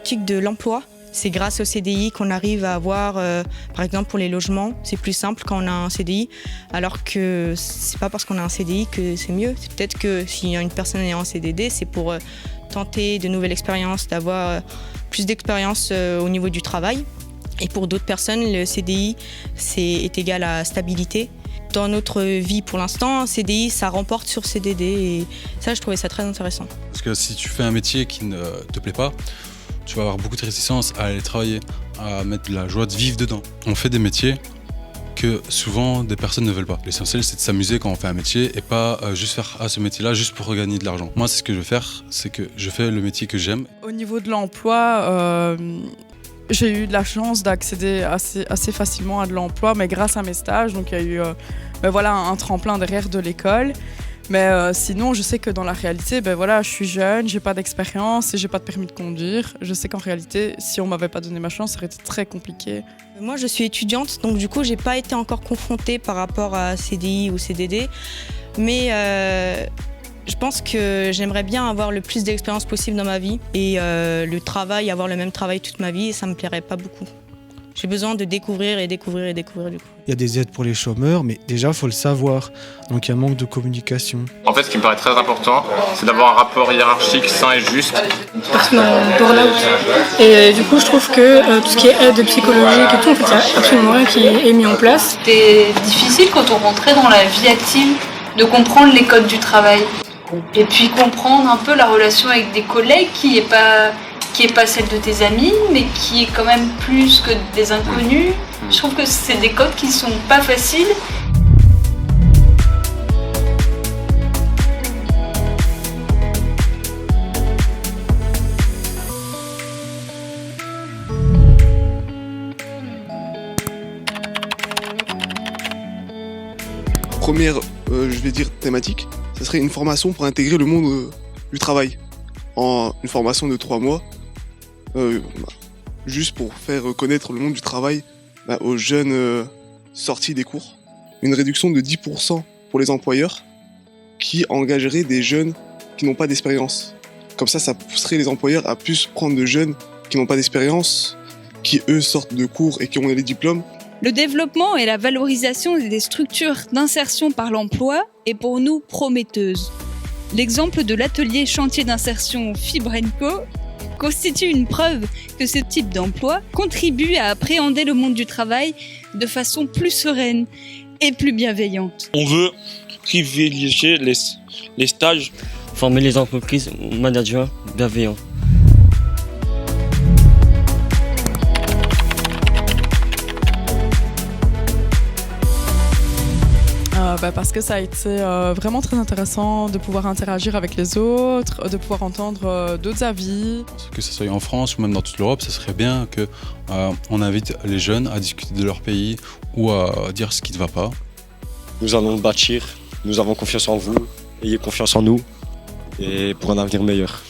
politique de l'emploi. C'est grâce au CDI qu'on arrive à avoir, par exemple pour les logements, c'est plus simple quand on a un CDI, alors que c'est pas parce qu'on a un CDI que c'est mieux. C'est peut-être que si une personne est en CDD, c'est pour tenter de nouvelles expériences, d'avoir plus d'expérience au niveau du travail. Et pour d'autres personnes, le CDI est égal à stabilité. Dans notre vie pour l'instant, CDI, ça remporte sur CDD et ça, je trouvais ça très intéressant. Parce que si tu fais un métier qui ne te plaît pas, tu vas avoir beaucoup de réticence à aller travailler, à mettre de la joie de vivre dedans. On fait des métiers que souvent des personnes ne veulent pas. L'essentiel, c'est de s'amuser quand on fait un métier et pas juste faire ce métier-là juste pour gagner de l'argent. Moi, c'est ce que je veux faire, c'est que je fais le métier que j'aime. Au niveau de l'emploi, j'ai eu de la chance d'accéder assez facilement à de l'emploi, mais grâce à mes stages. Donc il y a eu un tremplin derrière de l'école. Mais sinon, je sais que dans la réalité, je suis jeune, j'ai pas d'expérience et j'ai pas de permis de conduire. Je sais qu'en réalité, si on m'avait pas donné ma chance, ça aurait été très compliqué. Moi, je suis étudiante, donc du coup, j'ai pas été encore confrontée par rapport à CDI ou CDD. Mais je pense que j'aimerais bien avoir le plus d'expérience possible dans ma vie et le travail, avoir le même travail toute ma vie, ça me plairait pas beaucoup. J'ai besoin de découvrir et découvrir et découvrir du coup. Il y a des aides pour les chômeurs, mais déjà, il faut le savoir. Donc, il y a un manque de communication. En fait, ce qui me paraît très important, c'est d'avoir un rapport hiérarchique sain et juste. Personnellement, burn-out. Et du coup, je trouve que tout ce qui est aide psychologique et tout, en fait, il y a absolument rien qui est mis en place. C'était difficile quand on rentrait dans la vie active de comprendre les codes du travail. Et puis comprendre un peu la relation avec des collègues qui est pas celle de tes amis, mais qui est quand même plus que des inconnus. Je trouve que c'est des codes qui sont pas faciles. Première, thématique, ça serait une formation pour intégrer le monde du travail. Une formation de 3 mois, juste pour faire connaître le monde du travail aux jeunes sortis des cours. Une réduction de 10% pour les employeurs qui engageraient des jeunes qui n'ont pas d'expérience. Comme ça pousserait les employeurs à plus prendre de jeunes qui n'ont pas d'expérience, qui eux sortent de cours et qui ont les diplômes. Le développement et la valorisation des structures d'insertion par l'emploi est pour nous prometteuse. L'exemple de l'atelier chantier d'insertion Fibre & Co constitue une preuve que ce type d'emploi contribue à appréhender le monde du travail de façon plus sereine et plus bienveillante. On veut privilégier les stages, former les entreprises managers bienveillants. Parce que ça a été vraiment très intéressant de pouvoir interagir avec les autres, de pouvoir entendre d'autres avis. Que ce soit en France ou même dans toute l'Europe, ça serait bien qu'on invite les jeunes à discuter de leur pays ou à dire ce qui ne va pas. Nous allons le bâtir, nous avons confiance en vous, ayez confiance en nous et pour un avenir meilleur.